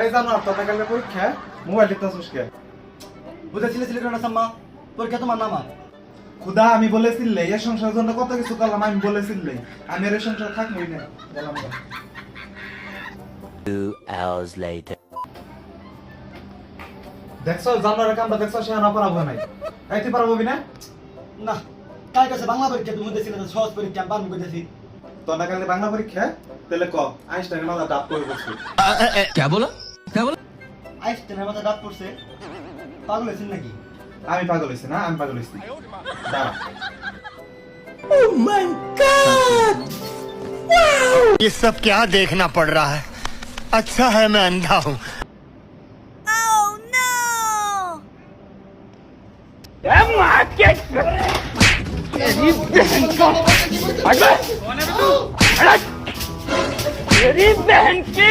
এই জানো তোর কালকে পরীক্ষা মোবাইল টিপতাছিস কে? বুঝেছিলে না সাম্মা, পরীক্ষা তোমার নামা। খুদা আমি বলেছিলাম এই সংসারের জন্য কত কিছু করলাম, আমি বলেছিলাম আমি এর সংসার থাকবই না বললাম না। 2 hours later. দেখছো জানোয়ারের কামটা দেখছো, সে না পারাবো নাই। এই তুই পারবি না? না, কার কাছে বাংলা পরীক্ষা তুমি বুঝেছিলে না, সহজ পরীক্ষা আমি পারবো বুঝেছি। তোর না কালকে বাংলা পরীক্ষা তাহলে ক আইনস্টাইনের মাথা ডাব করে বসছি। क्या बोला क्या बोला? আইসটেনের মাথা ডাক পড়ছে, পাগল হয়েছেন নাকি? আমি পাগল হইছি না, আমি পাগল হইছি। দাঁড়া ये सब क्या देखना पड़ रहा है? अच्छा है मैं अंधा हूँ। तेरी बहन की